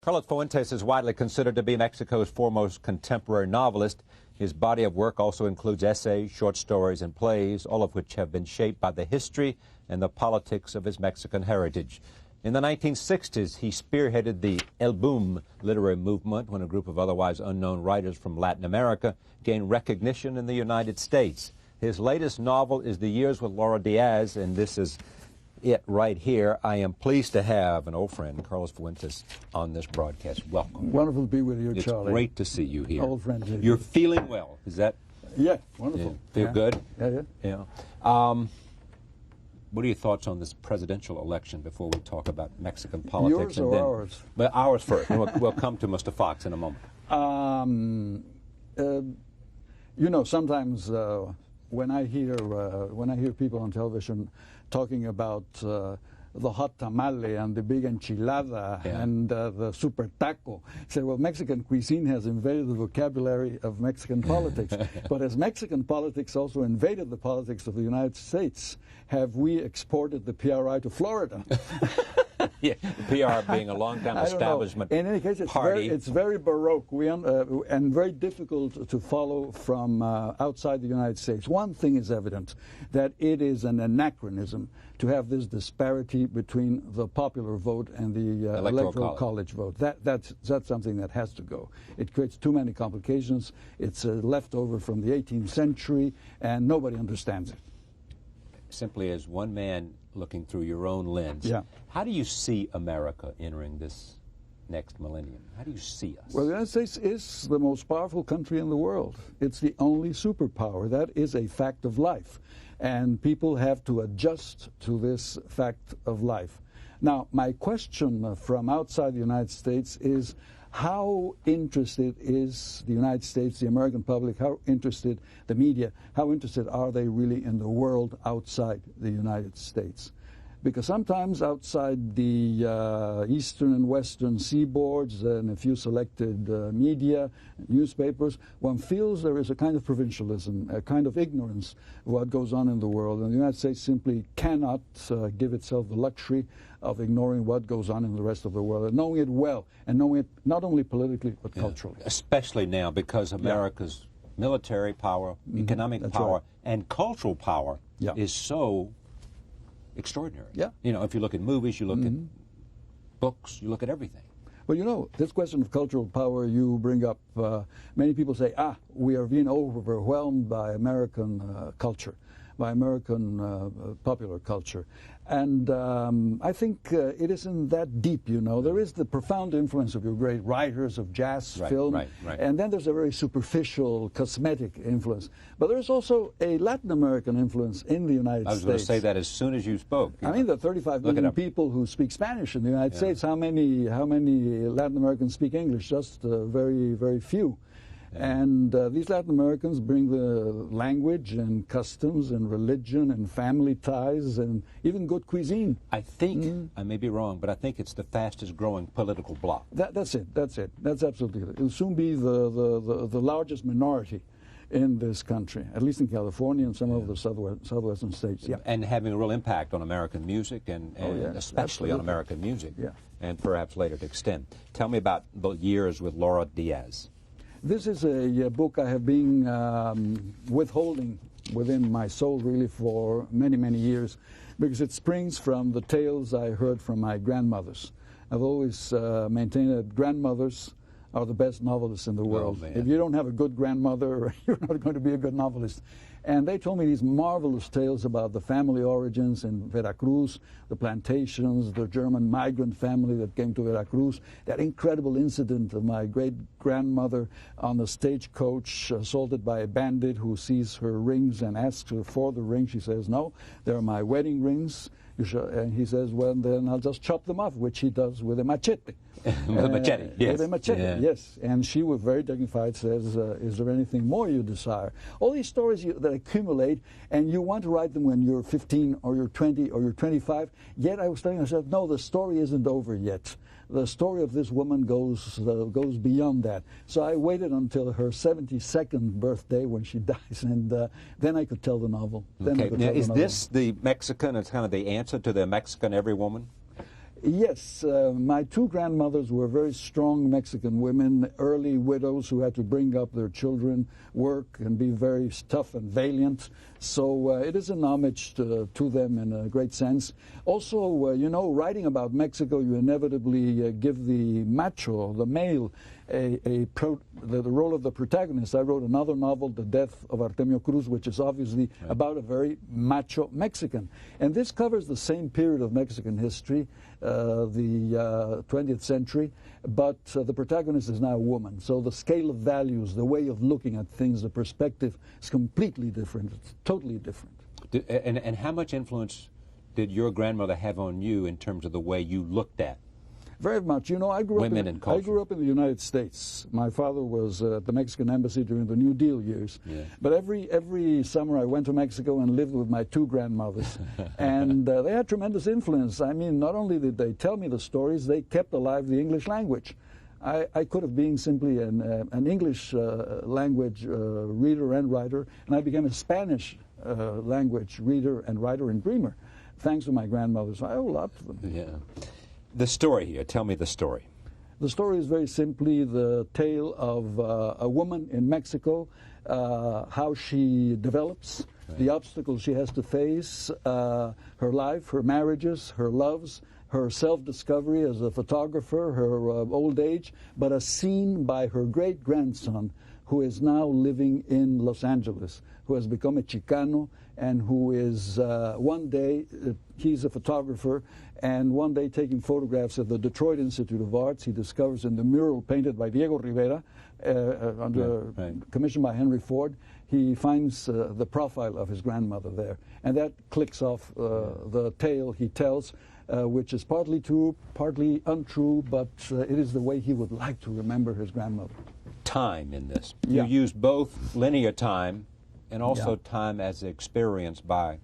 Carlos Fuentes is widely considered to be Mexico's foremost contemporary novelist. His body of work also includes essays, short stories, and plays, all of which have been shaped by the history and the politics of his Mexican heritage. In the 1960s, he spearheaded the El Boom literary movement when a group of otherwise unknown writers from Latin America gained recognition in the United States. His latest novel is The Years With Laura Diaz, and this is it right here. I am pleased to have an old friend, Carlos Fuentes, on this broadcast. Welcome. Wonderful to be with you, Charlie. It's great to see you here. Old friend. You're feeling well, is that? Yeah, wonderful. Yeah. Feel good? Yeah. What are your thoughts on this presidential election before we talk about Mexican politics? Yours or ours? But ours first. We'll come to Mr. Fox in a moment. You know, sometimes when I hear people on television talking about the hot tamale and the big enchilada and the super taco, say, well, Mexican cuisine has invaded the vocabulary of Mexican politics. But as Mexican politics also invaded the politics of the United States, have we exported the PRI to Florida? Yeah, the PR being a long-time establishment In any case, it's very baroque and very difficult to follow from outside the United States. One thing is evident, that it is an anachronism to have this disparity between the popular vote and the electoral college vote. That's something that has to go. It creates too many complications. It's leftover from the 18th century, and nobody understands it. Simply as one man looking through your own lens, how do you see America entering this next millennium? How do you see us? Well, the United States is the most powerful country in the world. It's the only superpower. That is a fact of life. And people have to adjust to this fact of life. Now, my question from outside the United States is, how interested is the United States, the American public, how interested the media, how interested are they really in the world outside the United States? Because sometimes outside the eastern and western seaboards and a few selected media, newspapers, one feels there is a kind of provincialism, a kind of ignorance of what goes on in the world. And the United States simply cannot give itself the luxury of ignoring what goes on in the rest of the world, and knowing it well, and knowing it not only politically but culturally. Especially now, because America's military power, economic power, and cultural power is so extraordinary. You know, if you look at movies, you look at books, you look at everything. Well, you know, this question of cultural power you bring up, many people say, we are being overwhelmed by American culture, by American popular culture. And I think it isn't that deep, you know. There is the profound influence of your great writers of jazz film, and then there's a very superficial, cosmetic influence. But there's also a Latin American influence in the United States. I was going to say that as soon as you spoke. I mean, the 35 million people who speak Spanish in the United States, how many Latin Americans speak English? Just very, very few. And these Latin Americans bring the language and customs and religion and family ties and even good cuisine. I think, I may be wrong, but I think it's the fastest growing political bloc. That's it. That's absolutely it. It'll soon be the largest minority in this country, at least in California and some of the southwestern states. And having a real impact on American music and especially on American music. And perhaps later to extend. Tell me about The Years with Laura Diaz. This is a book I have been withholding within my soul really for many, many years, because it springs from the tales I heard from my grandmothers. I've always maintained that grandmothers are the best novelists in the world. If you don't have a good grandmother, you're not going to be a good novelist. And they told me these marvelous tales about the family origins in Veracruz, the plantations, the German migrant family that came to Veracruz, that incredible incident of my great-grandmother on the stagecoach assaulted by a bandit who sees her rings and asks her for the ring. She says, no, they're my wedding rings. And he says, well, then I'll just chop them off, which he does with a machete. With a machete, yes. With a machete, yes. And she, was very dignified, says, is there anything more you desire? All these stories that accumulate, and you want to write them when you're 15 or you're 20 or you're 25, yet I was telling myself, no, the story isn't over yet. The story of this woman goes beyond that. So I waited until her 72nd birthday when she dies, and then I could tell the novel. Okay. Now, is this the Mexican, it's kind of the answer to the Mexican every woman? Yes, my two grandmothers were very strong Mexican women, early widows who had to bring up their children, work, and be very tough and valiant. So it is an homage to them in a great sense. Also, you know, writing about Mexico, you inevitably give the macho, the male, the role of the protagonist. I wrote another novel, The Death of Artemio Cruz, which is obviously about a very macho Mexican. And this covers the same period of Mexican history, the 20th century, but the protagonist is now a woman. So the scale of values, the way of looking at things, the perspective is completely different. It's totally different. And how much influence did your grandmother have on you in terms of the way you looked at very much. You know, I grew up in the United States. My father was at the Mexican embassy during the New Deal years. Yeah. But every summer I went to Mexico and lived with my two grandmothers. And they had tremendous influence. I mean, not only did they tell me the stories, they kept alive the English language. I could have been simply an English language reader and writer, and I became a Spanish language reader and writer and dreamer, thanks to my grandmothers. I owe a lot to them. Yeah. The story here, tell me the story. The story is very simply the tale of a woman in Mexico, how she develops, the obstacles she has to face, her life, her marriages, her loves, her self-discovery as a photographer, her old age, but as seen by her great-grandson, who is now living in Los Angeles, who has become a Chicano, and who is one day, he's a photographer, and one day taking photographs at the Detroit Institute of Arts, he discovers in the mural painted by Diego Rivera, commissioned by Henry Ford, he finds the profile of his grandmother there. And that clicks off the tale he tells, which is partly true, partly untrue, but it is the way he would like to remember his grandmother. Time in this. You use both linear time and also time as experienced by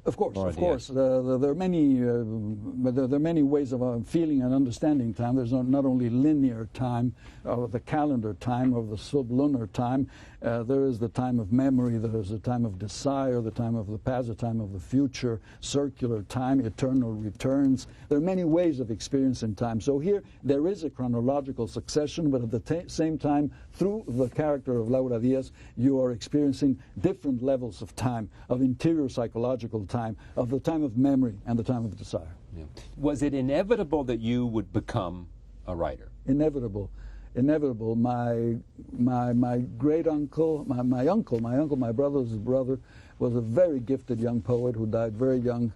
Of course. There are many ways of feeling and understanding time. There's not only linear time, or the calendar time, or the sublunar time. There is the time of memory. There is the time of desire, the time of the past, the time of the future, circular time, eternal returns. There are many ways of experiencing time. So here there is a chronological succession, but at the same time, through the character of Laura Diaz, you are experiencing different levels of time, of interior psychological time, of the time of memory and the time of desire. Yeah. Was it inevitable that you would become a writer? Inevitable. My great uncle, my brother's brother, was a very gifted young poet who died very young,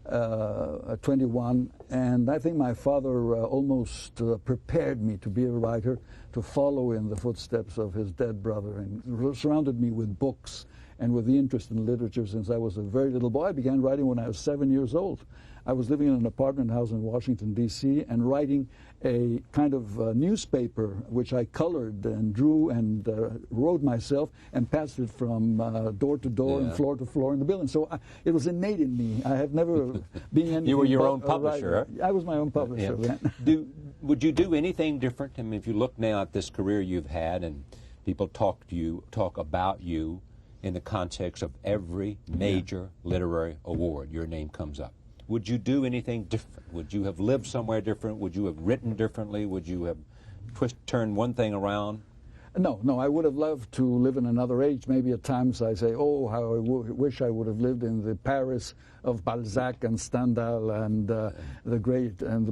at 21, and I think my father almost prepared me to be a writer, to follow in the footsteps of his dead brother, and surrounded me with books and with the interest in literature since I was a very little boy. I began writing when I was 7 years old. I was living in an apartment house in Washington, D.C., and writing a kind of newspaper which I colored and drew and wrote myself and passed it from door to door and floor to floor in the building. So it was innate in me. I have never been anything. You were your own publisher. I was my own publisher then. Would you do anything different? I mean, if you look now at this career you've had, and people talk about you in the context of every major literary award, your name comes up. Would you do anything different? Would you have lived somewhere different? Would you have written differently? Would you have turned one thing around? No, I would have loved to live in another age. Maybe at times I say, oh, how I wish I would have lived in the Paris of Balzac and Stendhal and the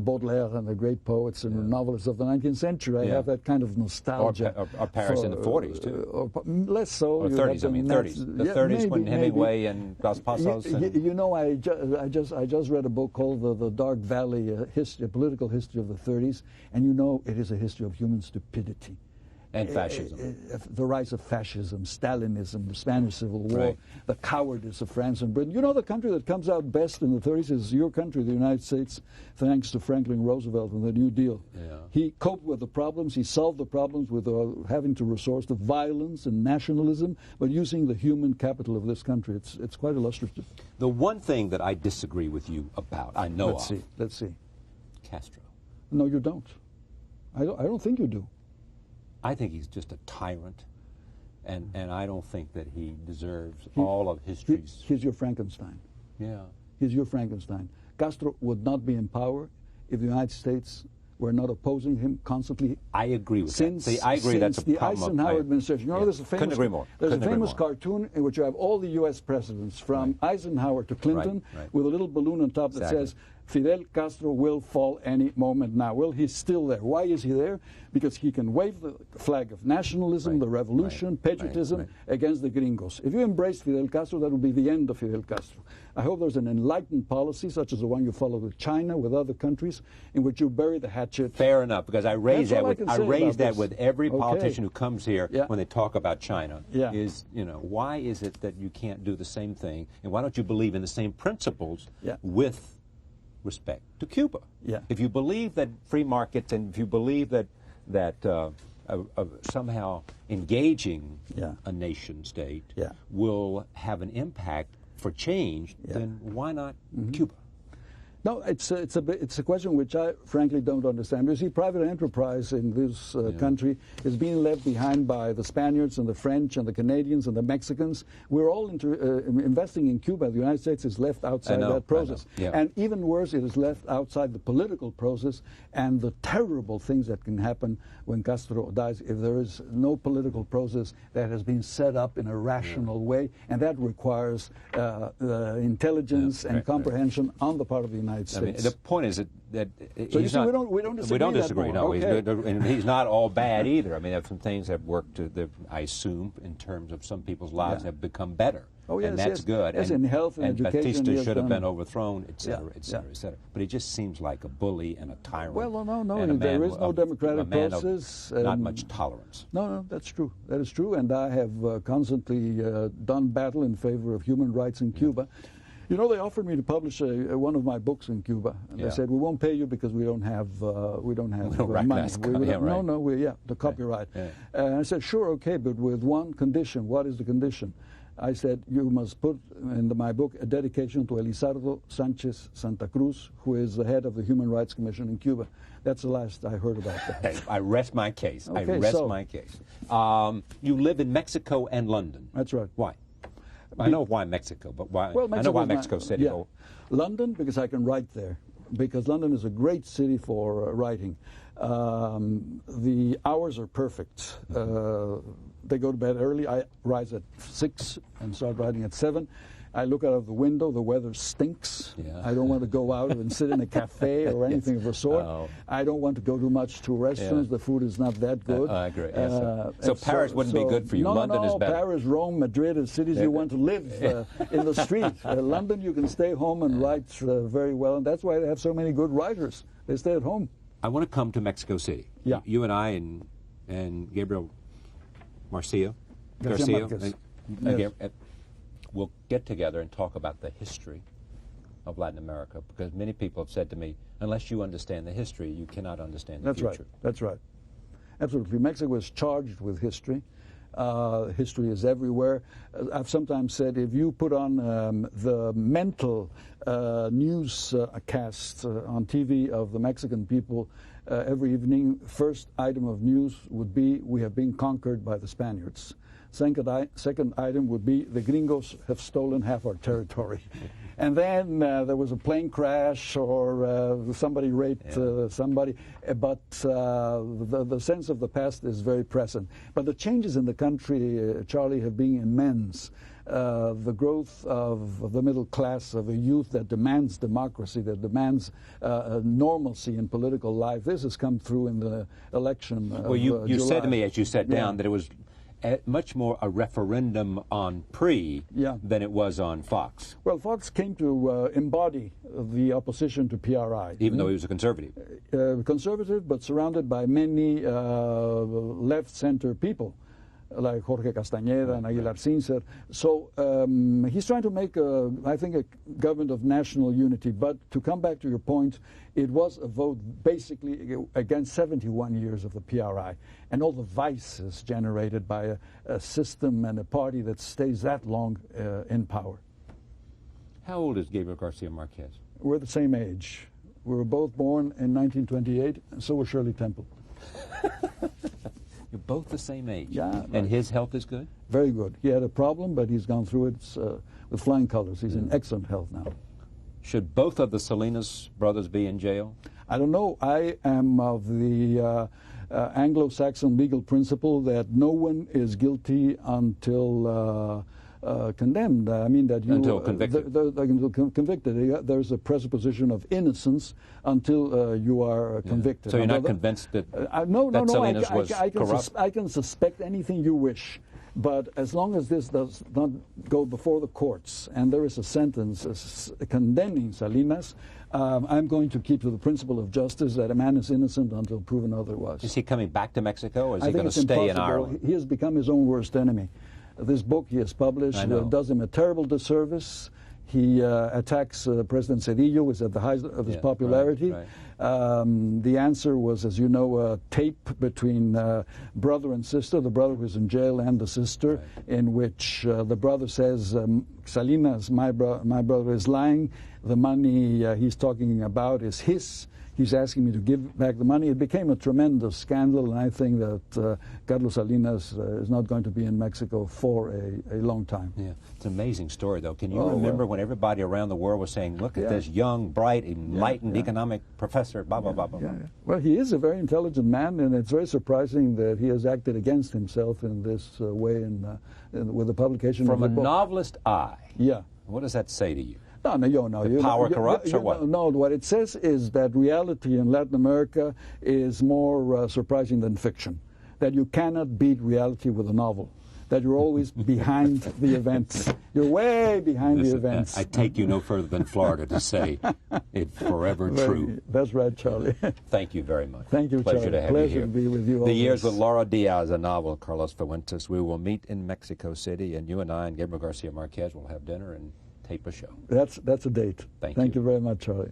Baudelaire and the great poets and the novelists of the 19th century. I have that kind of nostalgia. Or Paris in the 40s, too. Or less so. Or 30s, 30s. The 30s when Hemingway and Dos Passos. You know, I just read a book called The Dark Valley, a political history of the 30s, and you know it is a history of human stupidity. And fascism. The rise of fascism, Stalinism, the Spanish Civil War, the cowardice of France and Britain. You know, the country that comes out best in the 30s is your country, the United States, thanks to Franklin Roosevelt and the New Deal. Yeah. He coped with the problems, he solved the problems with having to resort to violence and nationalism, but using the human capital of this country. It's quite illustrative. The one thing that I disagree with you about, I know Let's see. Castro. No, you don't. I don't think you do. I think he's just a tyrant, and I don't think that he deserves all of history's... He's your Frankenstein. Yeah. He's your Frankenstein. Castro would not be in power if the United States were not opposing him constantly. I agree with that. See, I agree that's a the problem. Eisenhower administration. You know, there's a famous, couldn't agree more. There's Couldn't a agree famous more. cartoon in which you have all the U.S. presidents, from Eisenhower to Clinton, with a little balloon on top that says, Fidel Castro will fall any moment now. Well, he's still there. Why is he there? Because he can wave the flag of nationalism, the revolution, patriotism against the gringos. If you embrace Fidel Castro, that will be the end of Fidel Castro. I hope there's an enlightened policy, such as the one you follow with China, with other countries, in which you bury the hatchet. Fair enough, because I raise that with every Okay. politician who comes here when they talk about China. Is, you know, why is it that you can't do the same thing, and why don't you believe in the same principles with respect to Cuba? If you believe that free markets, and if you believe that somehow engaging a nation state will have an impact for change, then why not Cuba? No, it's a question which I frankly don't understand. You see, private enterprise in this country is being left behind by the Spaniards and the French and the Canadians and the Mexicans. We're all investing in Cuba. The United States is left outside that process. And even worse, it is left outside the political process and the terrible things that can happen when Castro dies if there is no political process that has been set up in a rational way, and that requires intelligence and comprehension on the part of the United States. I mean, the point is that so you see, we don't disagree. We don't disagree. No, okay. He's not all bad either. I mean, there are some things that have worked. I assume, in terms of some people's lives, have become better. Oh, yes, and that's good. Yes, and in health and education, Batista should have been overthrown, et cetera, et cetera, Yeah. et cetera. But he just seems like a bully and a tyrant. Well, no. And There is no democratic process. Not much tolerance. No, that's true. That is true. And I have constantly done battle in favor of human rights in Cuba. You know, they offered me to publish one of my books in Cuba, and they said, we won't pay you because we don't have money. The copyright. And I said, sure, okay, but with one condition. What is the condition? I said, you must put in my book a dedication to Elizardo Sanchez Santa Cruz, who is the head of the Human Rights Commission in Cuba. That's the last I heard about that. I rest my case. Okay, I rest my case. You live in Mexico and London. That's right. Why? I know why Mexico, but why? Well, I know why Mexico City. Yeah. London, because I can write there. Because London is a great city for writing. The hours are perfect. They go to bed early. I rise at 6 and start writing at 7. I look out of the window. The weather stinks. I don't want to go out and sit in a cafe or anything of the sort. I don't want to go too much to restaurants. The food is not that good. I agree. So Paris wouldn't be good for you. London is better. Paris, Rome, Madrid are cities you want to live in the street. London, you can stay home and write very well, and that's why they have so many good writers. They stay at home. I want to come to Mexico City. Yeah. You and I and Gabriel Garcia we'll get together and talk about the history of Latin America, because many people have said to me, unless you understand the history, you cannot understand the future. That's right. Absolutely. Mexico is charged with history. History is everywhere. I've sometimes said, if you put on the mental newscast on TV of the Mexican people every evening, first item of news would be, we have been conquered by the Spaniards. Second item would be, the gringos have stolen half our territory. And then there was a plane crash, or somebody raped somebody. But the sense of the past is very present. But the changes in the country, Charlie, have been immense. The growth of the middle class, of a youth that demands democracy, that demands normalcy in political life. This has come through in the election. Well, you said to me as you sat down that it was much more a referendum on PRI than it was on Fox. Well, Fox came to embody the opposition to PRI. Even though he was a conservative. Conservative, but surrounded by many left-center people, like Jorge Castañeda and Aguilar Sincer. So he's trying to make, I think, a government of national unity. But to come back to your point, it was a vote basically against 71 years of the PRI and all the vices generated by a system and a party that stays that long in power. How old is Gabriel Garcia Marquez? We're the same age. We were both born in 1928, and so was Shirley Temple. You're both the same age. Yeah. Right. And his health is good? Very good. He had a problem, but he's gone through it with flying colors. He's in excellent health now. Should both of the Salinas brothers be in jail? I don't know. I am of the Anglo-Saxon legal principle that no one is guilty until condemned. I mean that you until convicted. Convicted. There's a presupposition of innocence until you are convicted. So you're not convinced that no. Salinas was corrupt? I can suspect anything you wish, but as long as this does not go before the courts and there is a sentence condemning Salinas, I'm going to keep to the principle of justice that a man is innocent until proven otherwise. Is he coming back to Mexico, or is he I think going to it's stay impossible. in Ireland? He has become his own worst enemy. This book he has published does him a terrible disservice. He attacks President Cedillo, who is at the height of his popularity. Right. The answer was, as you know, a tape between brother and sister, the brother who's in jail and the sister, in which the brother says, Salinas, my brother is lying. The money he's talking about is his. He's asking me to give back the money. It became a tremendous scandal, and I think that Carlos Salinas is not going to be in Mexico for a long time. Yeah, it's an amazing story, though. Can you remember when everybody around the world was saying, look at this young, bright, enlightened economic professor, blah, blah, blah, blah, blah. Well, he is a very intelligent man, and it's very surprising that he has acted against himself in this way with the publication From of the book. novelist eye, Yeah. what does that say to you? No. The power corrupts, or what? No, what it says is that reality in Latin America is more surprising than fiction. That you cannot beat reality with a novel. That you're always behind the events. You're way behind the events. I take you no further than Florida to say it's forever true. That's right, Charlie. Thank you very much. Thank you, Pleasure Charlie. to have Pleasure you here. to be with you. The Years with Laura Diaz, a novel, Carlos Fuentes. We will meet in Mexico City, and you and I and Gabriel Garcia Marquez will have dinner and tape a show. That's a date. Thank you very much, Charlie.